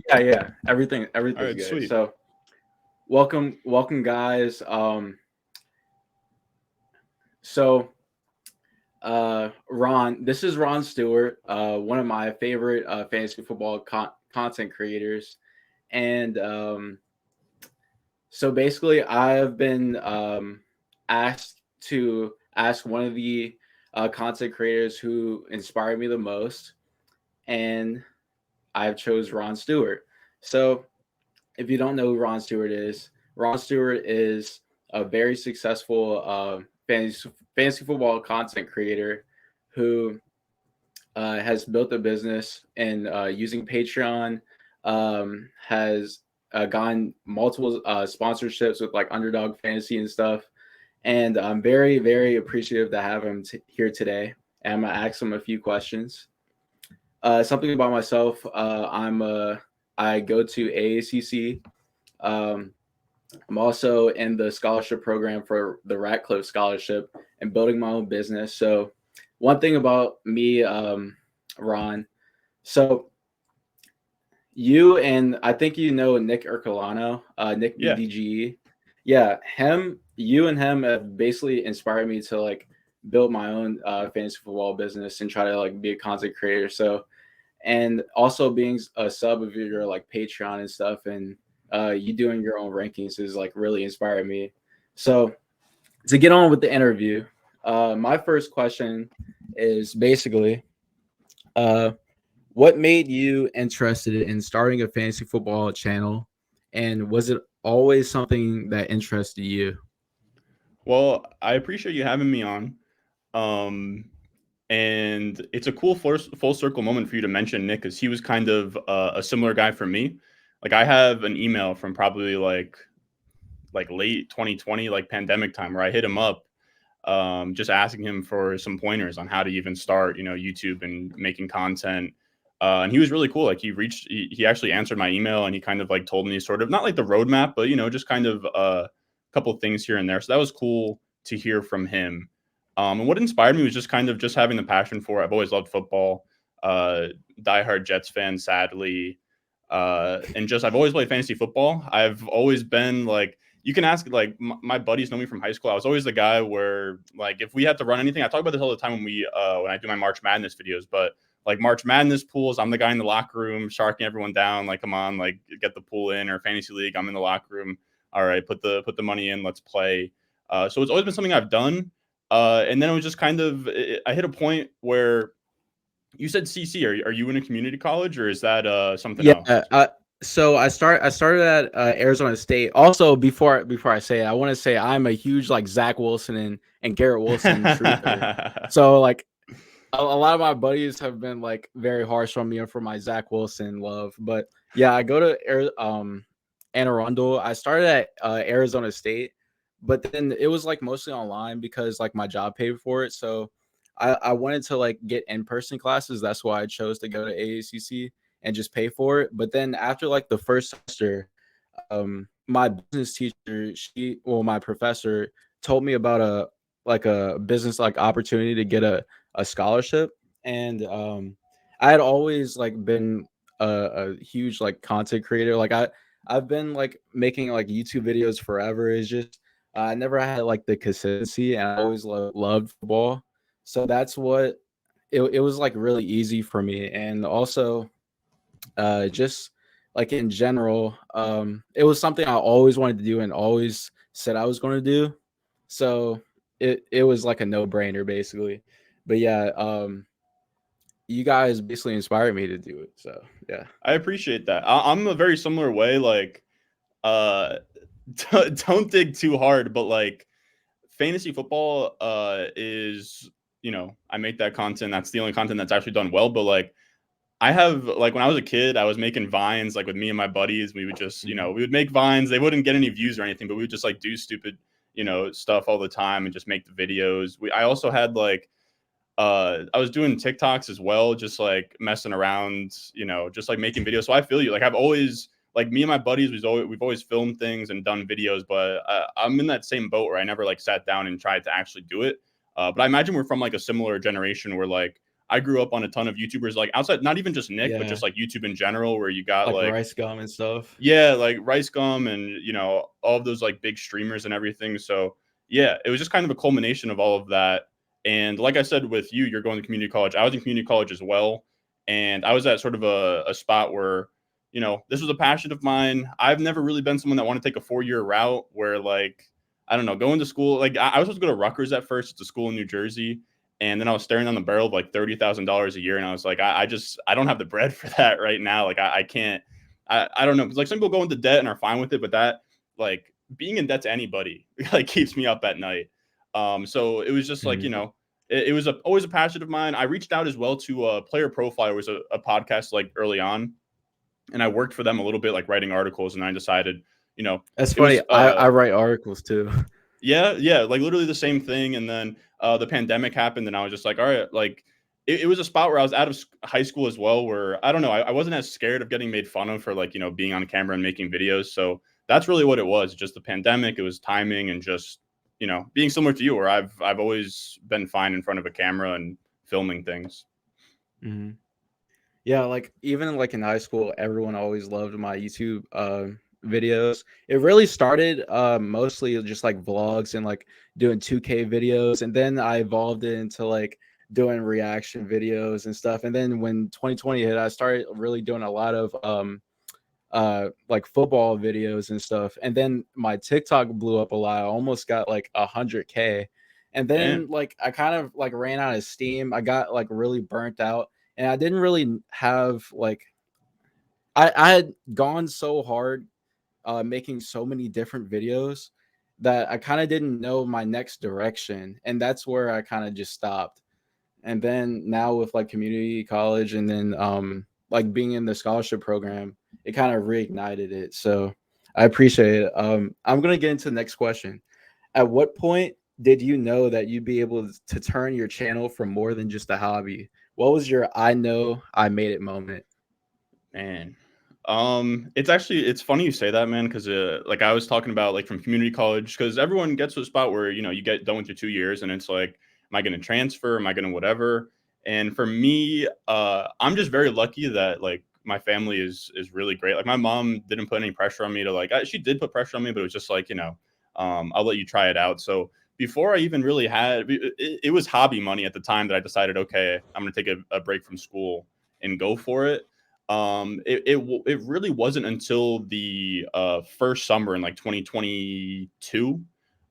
Yeah. All Everything's right, good. sweet. So welcome, guys. So Ron, this is Ron Stewart, one of my favorite fantasy football content creators, and so basically, I've been asked to ask one of the content creators who inspired me the most, and I've chose Ron Stewart. So if you don't know who Ron Stewart is a very successful fantasy football content creator who has built a business and using Patreon, has gotten multiple sponsorships with like Underdog Fantasy and stuff. And I'm very, very appreciative to have him here today. And I'm gonna ask him a few questions. Something about myself. I go to AACC. Um, I'm also in the scholarship program for the Ratcliffe Scholarship and building my own business. So, one thing about me, Ron. So you and I think you know Nick Ercolano, Nick Yeah. BDGE. Yeah, you and him have basically inspired me to like build my own fantasy football business and try to like be a content creator. So, and also being a sub of your like Patreon and stuff, and you doing your own rankings is like really inspired me. So to get on with the interview, my first question is basically, uh, what made you interested in starting a fantasy football channel, and was it always something that interested you? Well, I appreciate you having me on. Um, and it's a cool full circle moment for you to mention Nick, because he was kind of a similar guy for me. Like I have an email from probably like late 2020, like pandemic time, where I hit him up, just asking him for some pointers on how to even start, YouTube and making content. And he was really cool. Like he actually answered my email, and he kind of like told me sort of not like the roadmap, but just kind of a couple of things here and there. So that was cool to hear from him. And what inspired me was just kind of just having the passion for it. I've always loved football. Diehard Jets fan, sadly. And just I've always played fantasy football. I've always been like, you can ask like my buddies know me from high school. I was always the guy where like if we had to run anything, I talk about this all the time when I do my March Madness videos, but like March Madness pools, I'm the guy in the locker room sharking everyone down. Like, come on, like get the pool in, or fantasy league, I'm in the locker room. All right, put the money in, let's play. So it's always been something I've done. And then it was just kind of I hit a point where you said CC. Are you in a community college, or is that something Yeah. else? So I started at Arizona State. Also, before I say it, I want to say I'm a huge like Zach Wilson and Garrett Wilson truther. So like a lot of my buddies have been like very harsh on me for my Zach Wilson love. But yeah, I go to Anne Arundel. I started at Arizona State, but then it was like mostly online because like my job paid for it. So I wanted to like get in person classes. That's why I chose to go to AACC and just pay for it. But then after like the first semester, my business teacher, my professor told me about a business like opportunity to get a scholarship, and I had always like been a huge like content creator. Like I've been like making like YouTube videos forever. It's just I never had like the consistency, and I always loved football. So that's what it was like really easy for me, and also just like in general, it was something I always wanted to do and always said I was going to do. So it was like a no brainer basically. But yeah, you guys basically inspired me to do it. So yeah. I appreciate that. I'm a very similar way. Like, uh, don't dig too hard, but like, fantasy football is I make that content. That's the only content that's actually done well. But like, I have like when I was a kid, I was making vines like with me and my buddies. We would just Mhm. we would make vines. They wouldn't get any views or anything, but we would just like do stupid stuff all the time and just make the videos. I also had like I was doing TikToks as well, just like messing around, just like making videos. So I feel you. Like I've always like me and my buddies we've always filmed things and done videos, but I'm in that same boat where I never like sat down and tried to actually do it. But I imagine we're from like a similar generation where like I grew up on a ton of YouTubers, like outside, not even just Nick, but Yeah, just like YouTube in general, where you got like like, Rice Gum and stuff. yeah, like Rice Gum and, all of those like big streamers and everything. So yeah, it was just kind of a culmination of all of that. And like I said, with you, you're going to community college. I was in community college as well. And I was at sort of a spot where, this was a passion of mine. I've never really been someone that wanted to take a 4-year route where, like, I don't know, going to school. Like, I was supposed to go to Rutgers at first. It's a school in New Jersey. And then I was staring on the barrel of like $30,000 a year. And I was like, I don't have the bread for that right now. Like, I can't. I don't know, because like some people go into debt and are fine with it, but that, like, being in debt to anybody like keeps me up at night. So it was just like, Mhm. it was always a passion of mine. I reached out as well to Player Profile, was a podcast like early on, and I worked for them a little bit, like writing articles, and I decided, That's it funny. was I write articles too. yeah, like literally the same thing. And then the pandemic happened, and I was just like, all right, like it was a spot where I was out of high school as well, where I don't know, I wasn't as scared of getting made fun of for, like, being on camera and making videos. So that's really what it was. Just the pandemic. It was timing, and just being similar to you, where I've always been fine in front of a camera and filming things. Mhm. Yeah, like even like in high school, everyone always loved my YouTube videos. It really started mostly just like vlogs and like doing 2K videos, and then I evolved it into like doing reaction videos and stuff. And then when 2020 hit, I started really doing a lot of like football videos and stuff. And then my TikTok blew up a lot. I almost got like 100K. And then Damn. like I kind of like ran out of steam. I got like really burnt out, and I didn't really have like I had gone so hard making so many different videos that I kind of didn't know my next direction, and that's where I kind of just stopped. And then now with like community college, and then like being in the scholarship program, it kind of reignited it. So I appreciate it. I'm gonna get into the next question. At what point did you know that you'd be able to turn your channel from more than just a hobby? What was your I know I made it moment? Man. It's funny you say that, man, because like I was talking about, like, from community college, because everyone gets to a spot where you get done with your 2 years, and it's like, am I going to transfer? Am I going to whatever? And for me, I'm just very lucky that, like, my family is really great. Like, my mom didn't put any pressure on me to, like, she did put pressure on me, but it was just like, I'll let you try it out. So before I even really it was hobby money at the time that I decided, okay, I'm going to take a break from school and go for it. It really wasn't until the first summer in like 2022,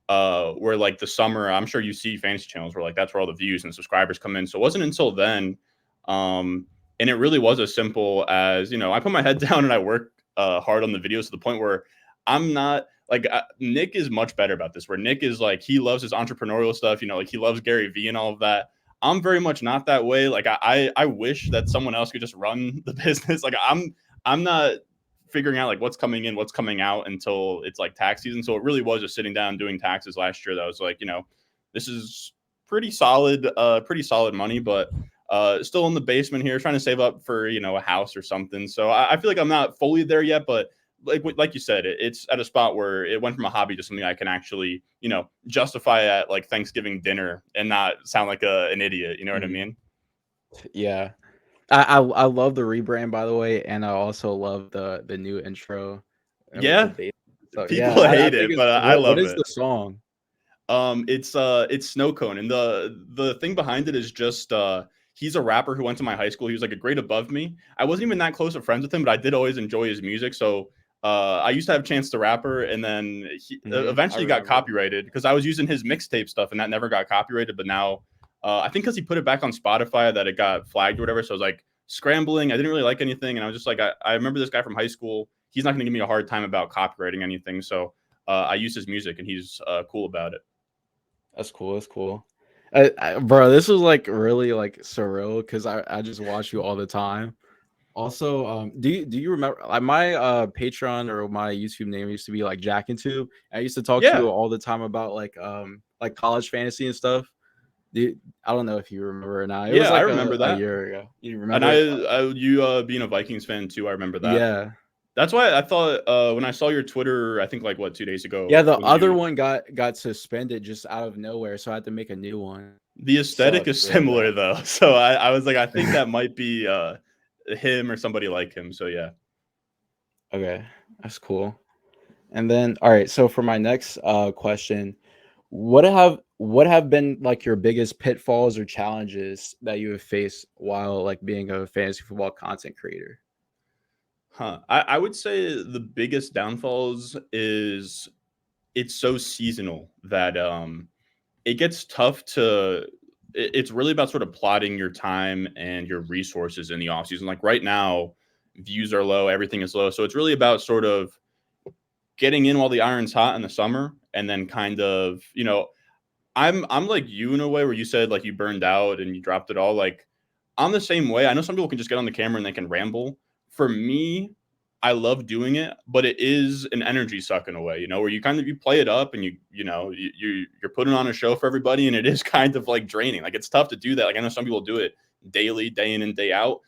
where, like, the summer, I'm sure you see fantasy channels where, like, that's where all the views and subscribers come in. So it wasn't until then, um, and it really was as simple as, I put my head down and I worked hard on the videos to the point where I'm not like, Nick is much better about this. Where Nick is like, he loves his entrepreneurial stuff, like he loves Gary Vee and all of that. I'm very much not that way. Like, I wish that someone else could just run the business. Like, I'm not figuring out like what's coming in, what's coming out until it's like tax season. So it really was just sitting down doing taxes last year that was like, this is pretty solid money, but still in the basement here, trying to save up for a house or something. So I feel like I'm not fully there yet, but like you said, it's at a spot where it went from a hobby to something I can actually, justify at like Thanksgiving dinner and not sound like an idiot. You know what I Mhm. mean? Yeah. I love the rebrand, by the way, and I also love the new intro with the Yeah, bass. So yeah, people I hate think it, it's but I what love is it. the song? It's Snow Cone, and the thing behind it is just he's a rapper who went to my high school. He was like a grade above me. I wasn't even that close of friends with him, but I did always enjoy his music. So I used to have Chance the Rapper, and then he I eventually got remember. copyrighted because I was using his mixtape stuff, and that never got copyrighted. But now, I think because he put it back on Spotify, that it got flagged or whatever. So I was like scrambling. I didn't really like anything, and I was just like, I remember this guy from high school. He's not going to give me a hard time about copywriting anything. So I use his music, and he's cool about it. That's cool. That's cool. Bro, this was like really like surreal because I just watch you all the time. Also, do you remember like my Patreon or my YouTube name used to be like Jack and Tube? I used to talk to you Yeah, all the time about like college fantasy and stuff. I don't know if you remember or not. It was yeah, I like remember a that. year ago. You And remember? you being a Vikings fan too, I remember that. Yeah. That's why I thought when I saw your Twitter, I think like 2 days Yeah, ago the when other you one got suspended just out of nowhere, so I had to make a new one. The aesthetic is Sucks really similar bad. though, so I was like, I think that might be him or somebody like him. So yeah. Okay, that's cool. And then, all right. So for my next question, what have been like your biggest pitfalls or challenges that you have faced while like being a fantasy football content creator? Huh. I would say the biggest downfalls is it's so seasonal that it gets tough to it's really about sort of plotting your time and your resources in the off season. Like right now, views are low, everything is low. So it's really about sort of getting in while the iron's hot in the summer and then kind of, I'm like you in a way where you said like you burned out and you dropped it all. Like I'm the same way. I know some people can just get on the camera and they can ramble. For me, I love doing it, but it is an energy suck in a way, where you kind of you play it up and you're putting on a show for everybody, and it is kind of like draining. Like it's tough to do that. Like I know some people do it daily, day in and day out.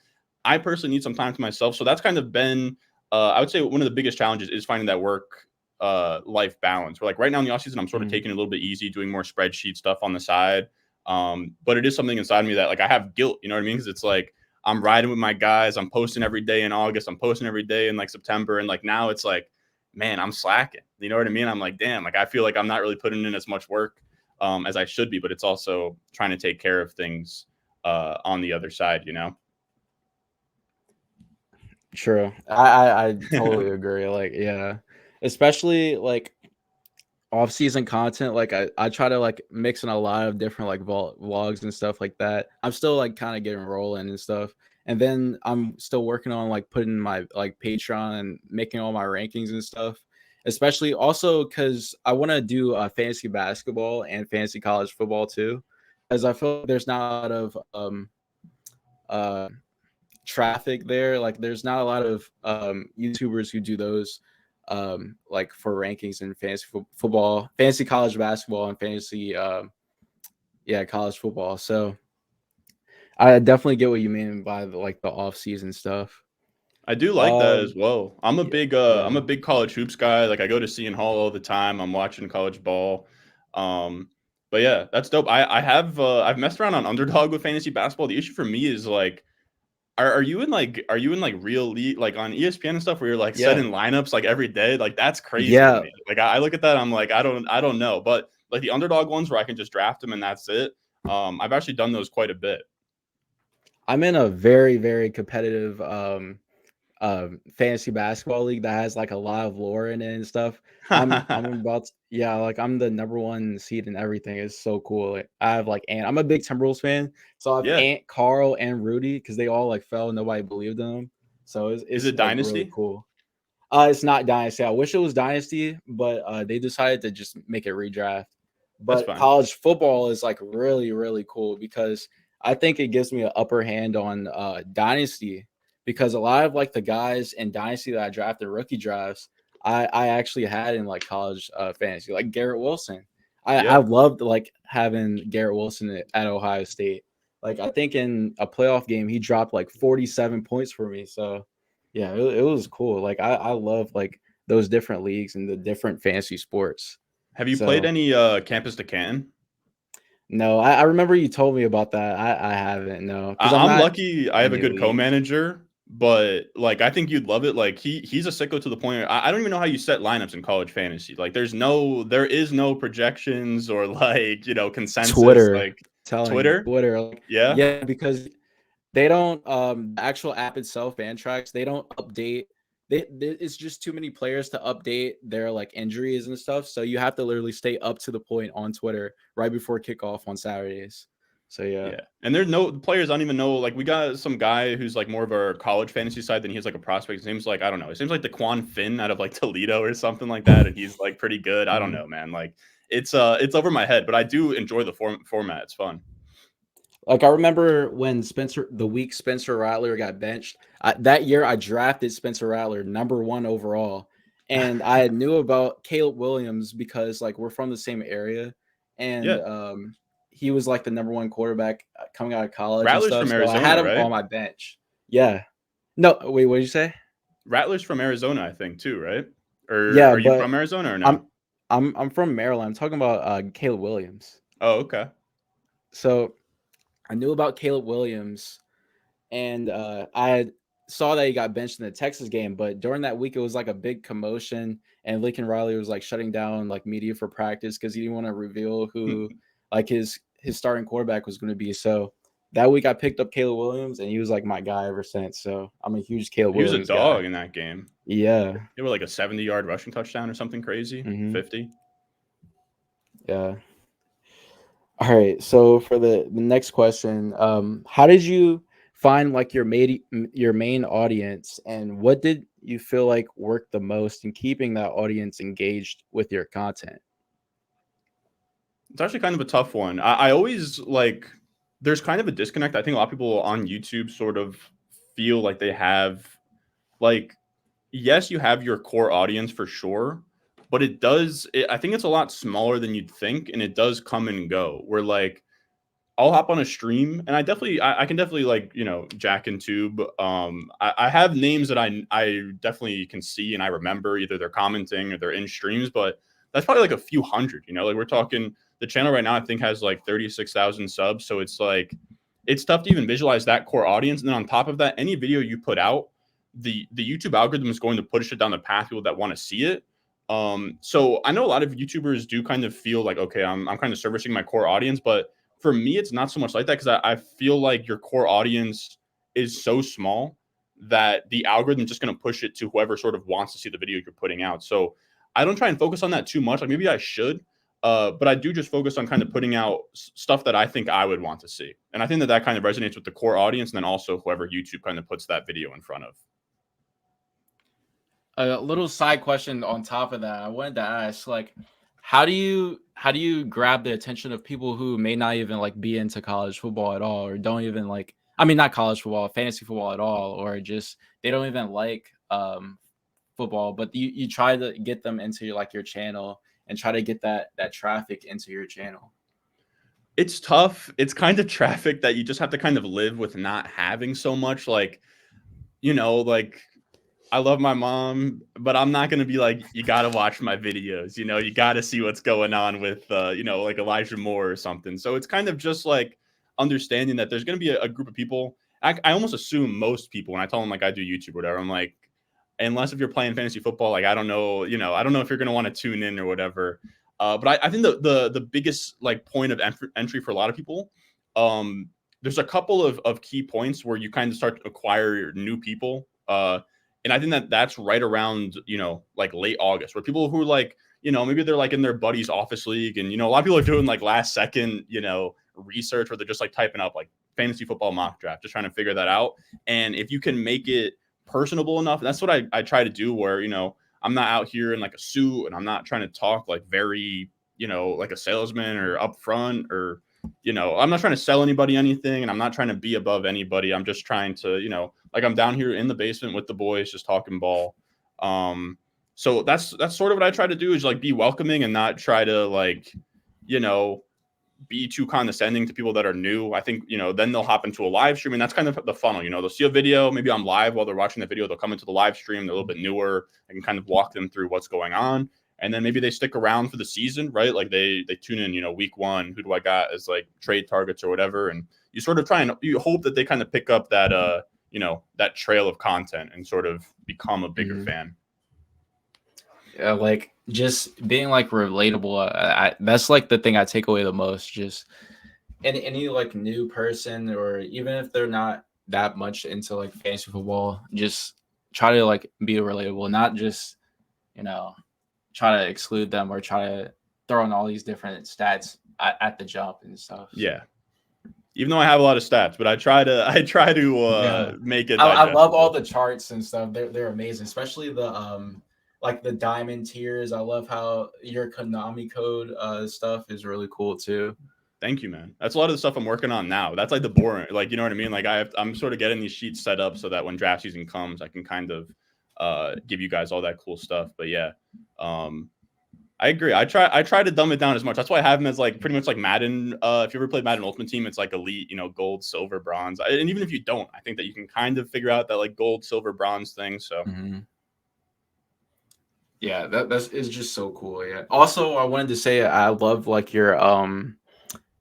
I personally need some time to myself, so that's kind of been I would say one of the biggest challenges is finding that work life balance. Where like right now in the off season, I'm sort of Mhm. taking it a little bit easy, doing more spreadsheet stuff on the side. But it is something inside me that like I have guilt, you know what I mean? Because it's like I'm riding with my guys, I'm posting every day in August, I'm posting every day in like September, and like now it's like, man, I'm slacking. You know what I mean? I'm like, damn, like I feel like I'm not really putting in as much work as I should be, but it's also trying to take care of things on the other side. True. I totally agree. Like, yeah. Especially like off-season content, like I try to like mix in a lot of different like vlogs and stuff like that. I'm still like kind of getting rolling and stuff. And then I'm still working on like putting my like Patreon and making all my rankings and stuff. Especially also because I want to do fantasy basketball and fantasy college football too. As I feel like there's not a lot of uh traffic there. Like there's not a lot of YouTubers who do those like for rankings in fantasy football, fantasy college basketball, and fantasy yeah, college football. So I definitely get what you mean by the off season stuff. I do like that as Um well. yeah, I'm yeah. a big college hoops guy. Like I go to Seton Hall all the time. I'm watching college ball. Um, but yeah, that's dope. I've messed around on underdog with fantasy basketball. The issue for me is like are you in like real league like on ESPN and stuff where you're like Yeah. setting lineups like every day? Like that's crazy to Yeah. me. Like I look at that, I'm like, I don't know. But like the underdog ones where I can just draft them and that's it. I've actually done those quite a bit. I'm in a very, very competitive fantasy basketball league that has like a lot of lore in it and stuff. I'm about to, yeah, like I'm the number one seed and everything. It's so cool. Like, I have like Ant. I'm a big Timberwolves fan, so I have Yeah. Ant, Carl, and Rudy because they all like fell. Nobody believed in them, so Is it's it like really Dynasty? cool. It's not Dynasty. I wish it was Dynasty, but they decided to just make it redraft. That's But fine. college football is like really, really cool because I think it gives me an upper hand on Dynasty because a lot of like the guys in Dynasty that I drafted rookie drafts, I actually had in like college fantasy, like Garrett Wilson. I Yeah. loved like having Garrett Wilson at Ohio State. Like I think in a playoff game he dropped like 47 points for me. So yeah, it was cool. Like I love like those different leagues and the different fantasy sports. Have you played So any Campus to Canton? no, I remember you told me about that. I haven't no because I'm I'm not lucky I in have a any good leagues. co-manager, but like I think you'd love it. Like he's a sicko to the point where I don't even know how you set lineups in college fantasy. Like there is no projections or like, consensus Twitter, like telling you, Twitter. Twitter, like Yeah. yeah, because they don't the actual app itself, Fantrax, they don't update. It's just too many players to update their like injuries and stuff. So you have to literally stay up to the point on Twitter right before kickoff on Saturdays. So yeah. Yeah. And there's no the players I don't even know. Like we got some guy who's like more of our college fantasy side than he has like a prospect. It seems like I don't know. It seems like the Quan Finn out of like Toledo or something like that. And he's like pretty good. I don't Mhm. know, man. Like it's over my head, but I do enjoy the format. It's fun. Like I remember when the week Spencer Rattler got benched. That year, I drafted Spencer Rattler number one overall, and I knew about Caleb Williams because like we're from the same area, and Yeah. he was like the number one quarterback coming out of college and Rattler's stuff. from So I had Arizona, him right? on my bench. Yeah. No, wait. What did you say? Rattler's from Arizona, I think, too, right? Or Yeah, are you but from Arizona or no? I'm I'm from Maryland. I'm talking about Caleb Williams. Oh, okay. So I knew about Caleb Williams, and I saw that he got benched in the Texas game. But during that week, it was like a big commotion, and Lincoln Riley was like shutting down like media for practice because he didn't want to reveal who like his starting quarterback was going to be. So that week, I picked up Caleb Williams, and he was like my guy ever since. So I'm a huge Caleb He was a Williams guy. dog in that game. Yeah. He were like a 70-yard rushing touchdown or something crazy. Mm-hmm. 50. Yeah. All right. So for the next question, how did you find like your main audience, and what did you feel like worked the most in keeping that audience engaged with your content? It's actually kind of a tough one. I always like, there's kind of a disconnect. I think a lot of people on YouTube sort of feel like they have, like, yes, you have your core audience for sure, but I think it's a lot smaller than you'd think. And it does come and go where like, I'll hop on a stream and I can definitely like, Jack and Tube. I have names that I definitely can see and I remember either they're commenting or they're in streams, but that's probably like a few hundred, like we're talking the channel right now, I think has like 36,000 subs. So it's like, it's tough to even visualize that core audience. And then on top of that, any video you put out, the YouTube algorithm is going to push it down the path people that want to see it. So I know a lot of YouTubers do kind of feel like, okay, I'm kind of servicing my core audience, but for me, it's not so much like that because I feel like your core audience is so small that the algorithm is just going to push it to whoever sort of wants to see the video you're putting out. So I don't try and focus on that too much. Like maybe I should, but I do just focus on kind of putting out stuff that I think I would want to see. And I think that kind of resonates with the core audience and then also whoever YouTube kind of puts that video in front of. A little side question on top of that, I wanted to ask, like, how do you grab the attention of people who may not even like be into college football at all, or don't even like, I mean, not college football, fantasy football at all, or just they don't even like football, but you try to get them into your channel and try to get that traffic into your channel? It's tough. It's kind of traffic that you just have to kind of live with not having so much. Like, like I love my mom, but I'm not going to be like, you got to watch my videos. You got to see what's going on with, like Elijah Moore or something. So it's kind of just like understanding that there's going to be a group of people. I almost assume most people, when I tell them like I do YouTube or whatever, I'm like, unless if you're playing fantasy football, like I don't know, I don't know if you're going to want to tune in or whatever. But I think the biggest like point of entry for a lot of people, there's a couple of key points where you kind of start to acquire new people. And I think that's right around, like late August, where people who are like, maybe they're like in their buddy's office league. And, a lot of people are doing like last second, research where they're just like typing up like fantasy football mock draft, just trying to figure that out. And if you can make it personable enough, that's what I try to do where, I'm not out here in like a suit and I'm not trying to talk like very, like a salesman or upfront or, I'm not trying to sell anybody anything and I'm not trying to be above anybody. I'm just trying to, like I'm down here in the basement with the boys, just talking ball. So that's sort of what I try to do is like be welcoming and not try to like, be too condescending to people that are new. I think, then they'll hop into a live stream and that's kind of the funnel. They'll see a video, maybe I'm live while they're watching the video. They'll come into the live stream. They're a little bit newer. I can kind of walk them through what's going on. And then maybe they stick around for the season, right? Like they tune in, week one, who do I got as like trade targets or whatever. And you sort of try and you hope that they kind of pick up that, that trail of content and sort of become a bigger fan. Yeah, like just being like relatable. That's like the thing I take away the most. Just any like new person, or even if they're not that much into like fantasy football, just try to like be relatable, not just try to exclude them or try to throw in all these different stats at the jump and stuff. Yeah. Even though I have a lot of stats, but I try to make it. I love all the charts and stuff. They're amazing, especially the like the diamond tiers. I love how your Konami code stuff is really cool too. Thank you, man. That's a lot of the stuff I'm working on now. That's like the boring, like, you know what I mean? Like I'm sort of getting these sheets set up so that when draft season comes, I can kind of give you guys all that cool stuff. But yeah, I agree. I try to dumb it down as much. That's why I have them as like pretty much like Madden. If you ever played Madden Ultimate Team, it's like elite, gold, silver, bronze. And even if you don't, I think that you can kind of figure out that like gold, silver, bronze thing. So. Yeah, that's is just so cool. Yeah. Also, I wanted to say I love like your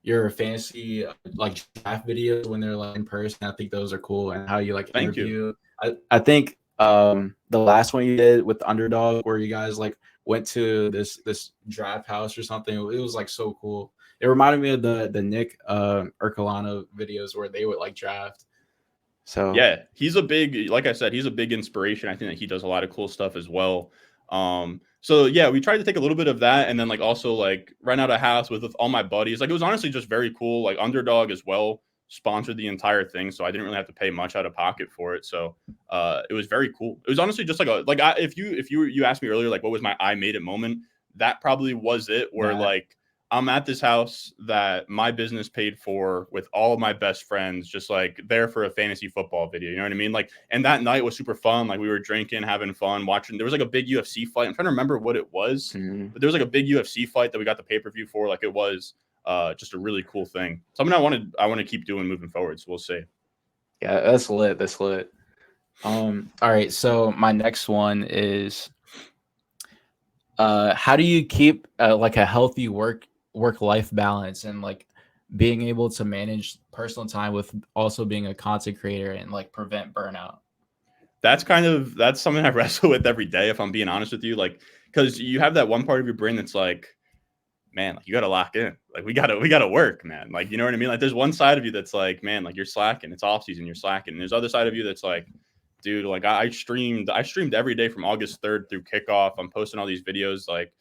your fantasy like draft videos when they're like in person. I think those are cool, and how you like Thank you. interview. I think the last one you did with the Underdog, where you guys like went to this draft house or something. It was like so cool. It reminded me of the Nick Ercolano videos where they would like draft. So Yeah, he's a big, like I said, he's a big inspiration. I think that he does a lot of cool stuff as well. So yeah, we tried to take a little bit of that, and then like also like rent out a house with all my buddies. Like it was honestly just very cool. Like Underdog as well sponsored the entire thing, so I didn't really have to pay much out of pocket for it. So it was very cool. It was honestly just like if you asked me earlier like what was my I made it moment, that probably was it. Where that. like I'm at this house that my business paid for with all of my best friends, just like there for a fantasy football video. You know what I mean? Like, and that night was super fun. Like, we were drinking, having fun, watching. There was like a big UFC fight. I'm trying to remember what it was, Mhm. but there was like a big UFC fight that we got the pay per view for. Like, it was just a really cool thing. Something I want to keep doing moving forward. So we'll see. Yeah, that's lit. That's lit. All right. So my next one is how do you keep like a healthy work life balance and like being able to manage personal time with also being a content creator and like prevent burnout? That's something I wrestle with every day. If I'm being honest with you, like because you have that one part of your brain that's like, man, like you got to lock in. Like we gotta work, man. Like, you know what I mean? Like there's one side of you that's like, man, like you're slacking. It's off season. You're slacking. And there's other side of you that's like, dude, like I streamed every day from August 3rd through kickoff. I'm posting all these videos. Like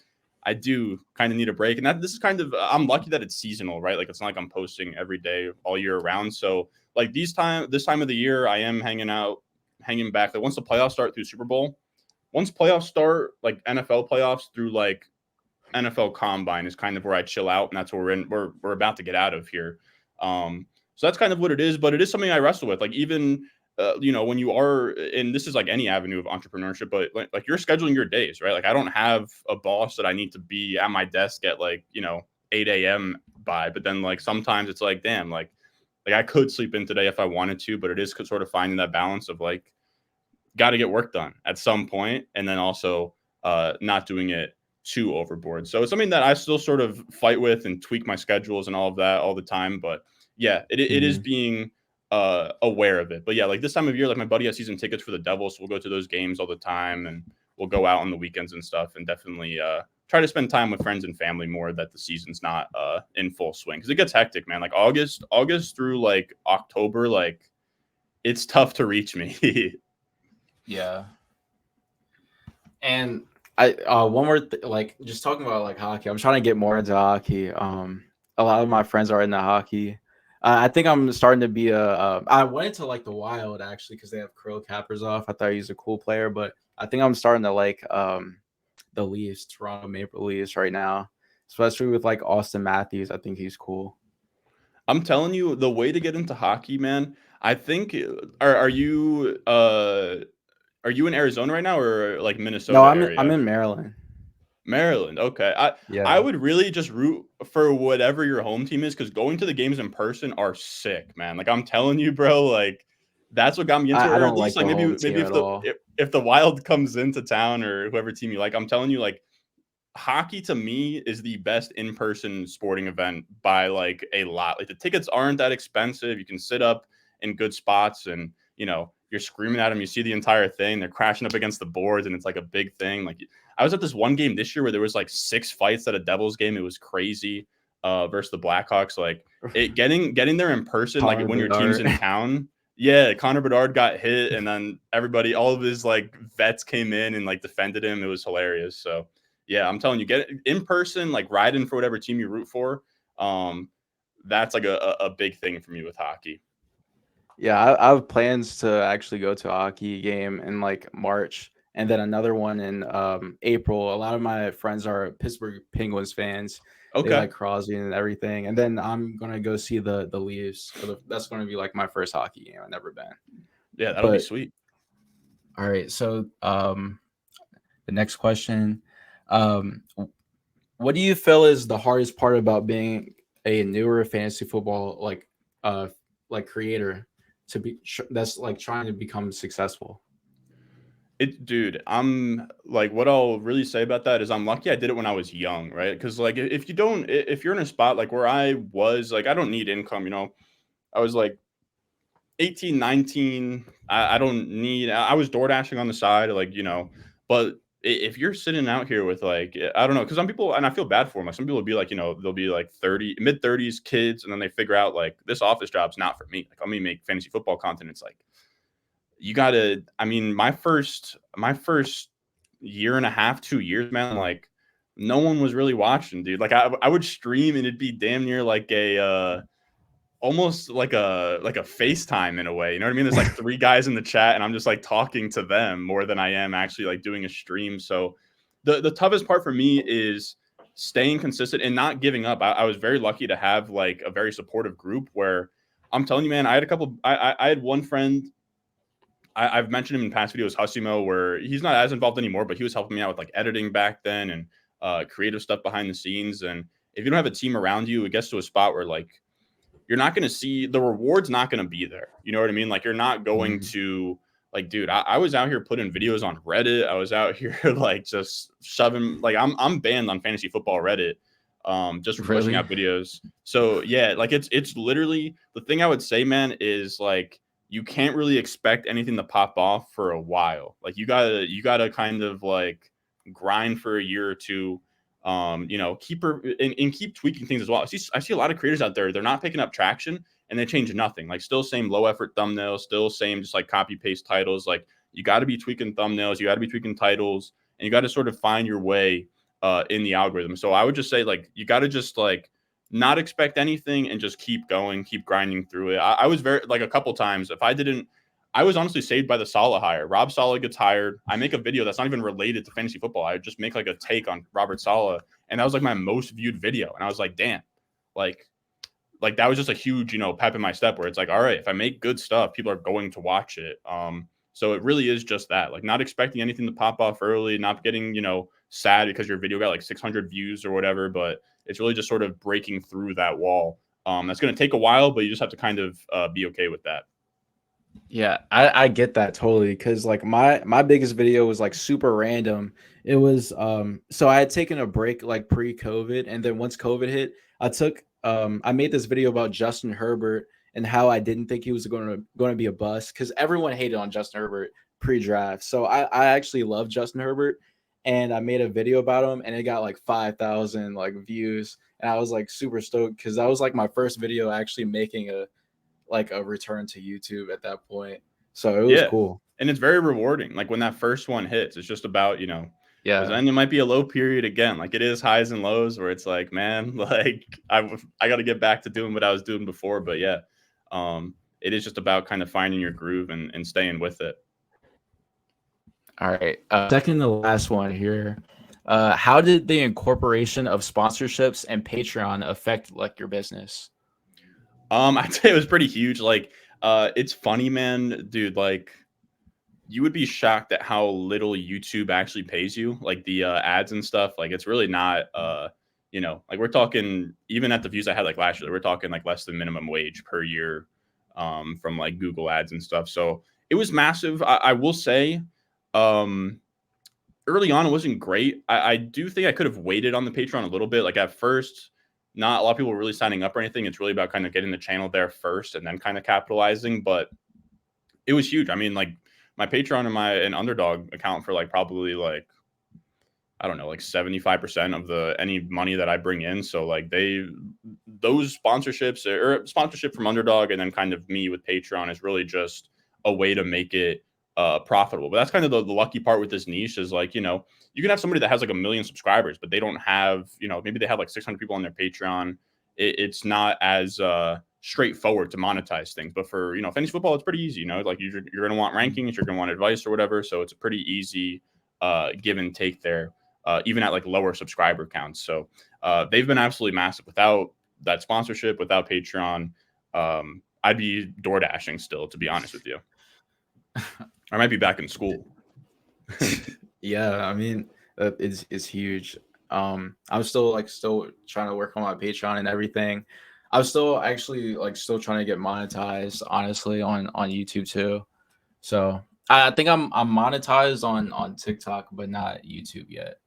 I do kind of need a break. And this is kind of, I'm lucky that it's seasonal, right? Like it's not like I'm posting every day all year round. So like this time of the year, I am hanging back. Like once the playoffs start through Super Bowl, once playoffs start, like NFL playoffs through like NFL Combine is kind of where I chill out, and that's where we're about to get out of here. So that's kind of what it is, but it is something I wrestle with. Like even when you are, and this is like any avenue of entrepreneurship, but like you're scheduling your days, right? Like I don't have a boss that I need to be at my desk at like 8 a.m. by, but then like sometimes it's like, damn, like I could sleep in today if I wanted to, but it is sort of finding that balance of like got to get work done at some point, and then also not doing it too overboard. So it's something that I still sort of fight with and tweak my schedules and all of that all the time. But yeah, it is Mhm. being aware of it. But yeah, like this time of year, like my buddy has season tickets for the Devils, so we'll go to those games all the time, and we'll go out on the weekends and stuff, and definitely try to spend time with friends and family more that the season's not in full swing, because it gets hectic, man. Like August through like October, like it's tough to reach me. Yeah. And I one more like just talking about like hockey. I'm trying to get more into hockey. A lot of my friends are into hockey. I think I'm starting to be I went into like the Wild actually because they have Krill Kaprizov. I thought he was a cool player, but I think I'm starting to like the Leafs, Toronto Maple Leafs right now, especially with like Austin Matthews. I think he's cool. I'm telling you, the way to get into hockey, man. I think are you in Arizona right now, or like No, Minnesota I'm area? in Maryland. Maryland. Okay. I Yeah, would really just root for whatever your home team is, because going to the games in person are sick, man. Like I'm telling you, bro, like that's what got me into it. I Or at don't least like like the home maybe team if at all. the Wild comes into town, or whoever team you like, I'm telling you, like hockey to me is the best in-person sporting event by like a lot. Like the tickets aren't that expensive. You can sit up in good spots, and you're screaming at them. You see the entire thing. They're crashing up against the boards, and it's like a big thing. Like I was at this one game this year where there was like 6 fights at a Devils game. It was crazy versus the Blackhawks. Like getting there in person, like Connor when your team's Bedard. in town. Yeah, Connor Bedard got hit, and then all of his like vets came in and like defended him. It was hilarious. So yeah, I'm telling you, get it in person, like riding for whatever team you root for. Um, that's like a big thing for me with hockey. Yeah, I have plans to actually go to a hockey game in like March and then another one in April. A lot of my friends are Pittsburgh Penguins fans. They Okay. like Crosby and everything. And then I'm gonna go see the Leafs for that's gonna be like my first hockey game. I've never been. Yeah, that'll be But sweet. all right, so the next question. Um what do you feel is the hardest part about being a newer fantasy football uh like creator to be that's like trying to become successful? Dude, I'm like, what I'll really say about that is I'm lucky I did it when I was young, right? Because like, if you don't, if you're in a spot like where I was, like, I don't need income, I was like 18, 19. I don't need, I was door dashing on the side, like, but if you're sitting out here with like, I don't know, because some people, and I feel bad for them, like some people will be like, they'll be like 30, mid 30s kids, and then they figure out like this office job's not for me. Like, let me make fantasy football content. It's like, you gotta, I mean, my first year and a half, 2 years, man, like no one was really watching, dude. Like I would stream and it'd be damn near like a almost like a FaceTime in a way. You know what I mean? There's like three guys in the chat and I'm just like talking to them more than I am actually like doing a stream. So the toughest part for me is staying consistent and not giving up. I was very lucky to have like a very supportive group where I'm telling you, man, I had a couple I had one friend. I've mentioned him in past videos, Husimo, where he's not as involved anymore, but he was helping me out with like editing back then and creative stuff behind the scenes. And if you don't have a team around you, it gets to a spot where like you're not going to see the reward's not going to be there. You know what I mean? Like you're not going Mm. to like, dude, I was out here putting videos on Reddit. I was out here like just shoving, like I'm banned on fantasy football Reddit just for pushing Really? out videos. So yeah, like it's literally the thing I would say, man, is like you can't really expect anything to pop off for a while. Like you gotta kind of like grind for a year or two, keep her and keep tweaking things as well. I see a lot of creators out there, they're not picking up traction and they change nothing. Like still same low effort thumbnails, still same just like copy paste titles. Like you got to be tweaking thumbnails, you got to be tweaking titles, and you got to sort of find your way in the algorithm. So I would just say like you got to just like not expect anything and just keep going, keep grinding through it. I was very like a couple times if I didn't. I was honestly saved by the Saleh hire. Rob Saleh gets hired. I make a video that's not even related to fantasy football. I just make like a take on Robert Saleh, and that was like my most viewed video. And I was like, damn, like that was just a huge, pep in my step where it's like, all right, if I make good stuff, people are going to watch it. So it really is just that, like not expecting anything to pop off early, not getting, sad because your video got like 600 views or whatever, but it's really just sort of breaking through that wall. That's going to take a while, but you just have to kind of be okay with that. Yeah, I get that totally because like my biggest video was like super random. It was so I had taken a break like pre-COVID, and then once COVID hit, I made this video about Justin Herbert and how I didn't think he was going to be a bust because everyone hated on Justin Herbert pre-draft. So I actually love Justin Herbert, and I made a video about him, and it got like 5,000 like views, and I was like super stoked because that was like my first video actually making a return to YouTube at that point. So it was Yeah. cool. And it's very rewarding. Like when that first one hits, it's just about, because Yeah. then it might be a low period again. Like it is highs and lows where it's like, man, like I got to get back to doing what I was doing before. But yeah, it is just about kind of finding your groove and staying with it. All right. Second to last one here. How did the incorporation of sponsorships and Patreon affect like your business? I'd say it was pretty huge. Like, it's funny, man, dude. Like, you would be shocked at how little YouTube actually pays you, like the ads and stuff. Like, it's really not, like we're talking even at the views I had like last year, we're talking like less than minimum wage per year, from like Google ads and stuff. So it was massive. I will say, um, early on it wasn't great. I do think I could have waited on the Patreon a little bit. Like at first, not a lot of people were really signing up or anything. It's really about kind of getting the channel there first and then kind of capitalizing. But it was huge. I mean, like my Patreon and my an underdog account for like probably like I don't know, like 75% of the any money that I bring in. So like those sponsorships or sponsorship from Underdog and then kind of me with Patreon is really just a way to make it profitable. But that's kind of the lucky part with this niche is like, you can have somebody that has like 1 million subscribers, but they don't have, maybe they have like 600 people on their Patreon. It's not as straightforward to monetize things. But for, fantasy football, it's pretty easy, like you're going to want rankings, you're going to want advice or whatever. So it's a pretty easy give and take there. Even at like lower subscriber counts. So they've been absolutely massive. Without that sponsorship, without Patreon, I'd be door dashing still, to be honest with you. I might be back in school. Yeah, I mean, it's huge. I'm still trying to work on my Patreon and everything. I'm still actually like still trying to get monetized, honestly, on YouTube too. So I think I'm monetized on TikTok, but not YouTube yet.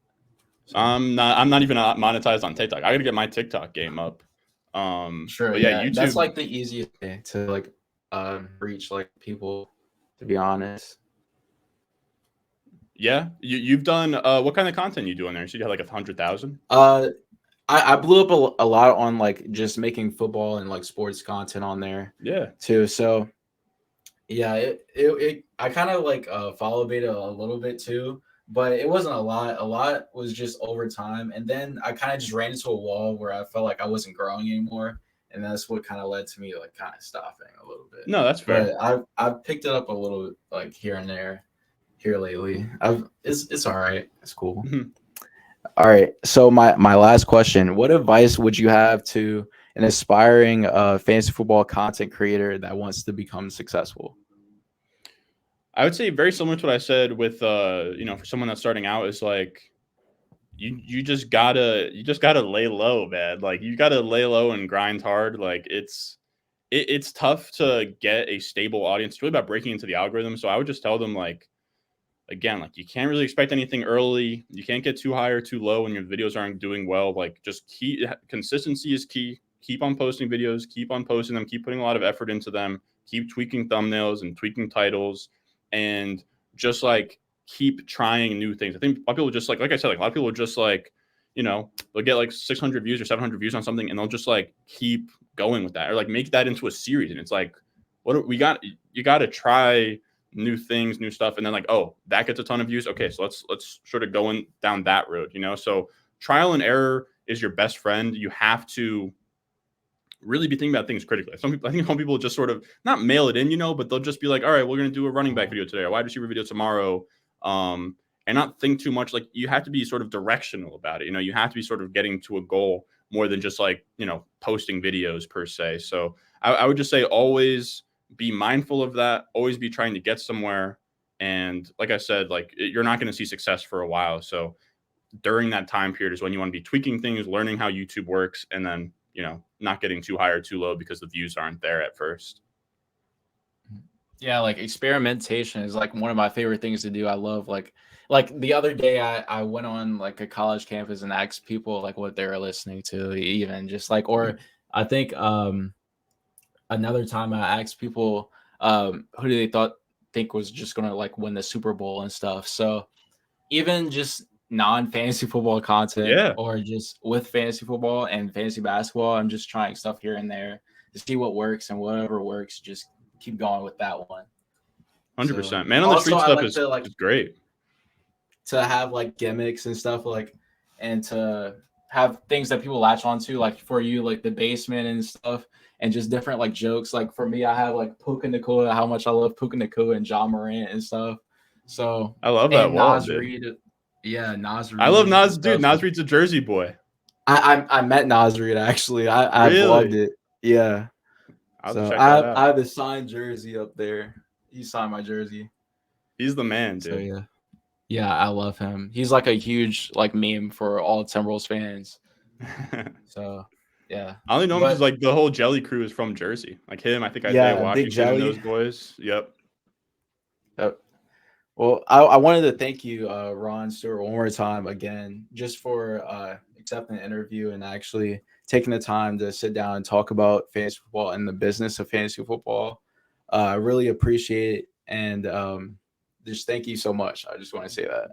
So I'm not even monetized on TikTok. I gotta get my TikTok game up. sure, But yeah, yeah, that's YouTube. like the easiest way to like reach like people. To be honest, Yeah, you've done what kind of content you do on there? So you had like 100,000. uh, I blew up a lot on like just making football and like sports content on there Yeah. too. So yeah, it I kind of like follow beta a little bit too, but it wasn't a lot. A lot was just over time, and then I kind of just ran into a wall where I felt like I wasn't growing anymore, and that's what kind of led to me like kind of stopping a little bit. No, that's fair. But I've picked it up a little like here and there here lately. It's all right. It's cool. Mhm. All right. So my last question: what advice would you have to an aspiring fantasy football content creator that wants to become successful? I would say very similar to what I said with for someone that's starting out is like you just gotta lay low, man. Like you gotta lay low and grind hard. Like it's tough to get a stable audience. It's really about breaking into the algorithm. So I would just tell them like again, like you can't really expect anything early. You can't get too high or too low when your videos aren't doing well. Like just consistency is key. Keep on posting videos, keep on posting them, keep putting a lot of effort into them, keep tweaking thumbnails and tweaking titles, and just like keep trying new things. I think a lot of people just like I said, like a lot of people just like, they'll get like 600 views or 700 views on something and they'll just like keep going with that or like make that into a series. And it's like, you got to try new things, new stuff, and then like, oh, that gets a ton of views. Okay, so let's sort of going down that road, So trial and error is your best friend. You have to really be thinking about things critically. I think some people just sort of not mail it in, but they'll just be like, all right, we're gonna do a running back video today, a wide receiver video tomorrow, and not think too much. Like you have to be sort of directional about it. You have to be sort of getting to a goal more than just like posting videos per se. So I would just say always be mindful of that. Always be trying to get somewhere. And like I said, like you're not going to see success for a while. So during that time period is when you want to be tweaking things, learning how YouTube works, and then not getting too high or too low because the views aren't there at first. Yeah, like experimentation is like one of my favorite things to do. I love like the other day I went on like a college campus and asked people like what they were listening to, even just like, or I think another time I asked people who do they think was just gonna like win the Super Bowl and stuff. So even just non-fantasy football content Yeah, or just with fantasy football and fantasy basketball, I'm just trying stuff here and there to see what works, and whatever works, just keep going with that one. So 100%. Man on the also street I stuff like is to like is great. to have like gimmicks and stuff like, and to have things that people latch onto, like for you, like the basement and stuff, and just different like jokes. Like for me, I have like Puka Nakua, how much I love Puka Nakua and John Morant and stuff. So I love that and wall, Nas dude. Reed, yeah, Nas I love Reed and Nas, dude. stuff. So Nas Reed's a Jersey boy. I met Nas Reed actually. I vlogged Really? it. Yeah. I'll have to So check that I out. have the signed jersey up there. He signed my jersey. He's the man, So dude. yeah. Yeah, I love him. He's like a huge like meme for all Timberwolves fans. So yeah. I only know him because But like the whole Jelly crew is from Jersey. Like him, I think Isaiah yeah, Big Washington and Jelly. those boys. Yep. Uh, well, I wanted to thank you, Ron Stewart, one more time again, just for accepting the interview and actually taking the time to sit down and talk about fantasy football and the business of fantasy football. I really appreciate it, and just thank you so much. I just want to say that.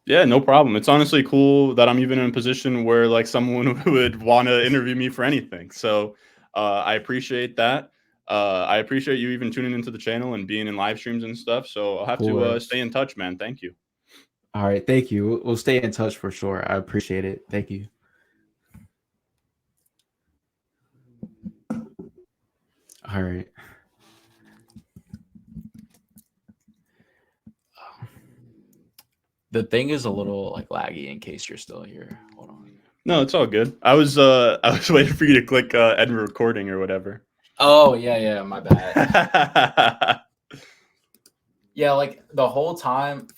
Yeah, no problem. It's honestly cool that I'm even in a position where like someone would want to interview me for anything. So I appreciate that. I appreciate you even tuning into the channel and being in live streams and stuff. So I'll Of have to course. stay in touch, man. Thank you. All right. Thank you. We'll stay in touch for sure. I appreciate it. Thank you. All right. The thing is a little like laggy in case you're still here. Hold on. No, it's all good. I was I was waiting for you to click end recording or whatever. Oh, yeah, my bad. Yeah, like the whole time for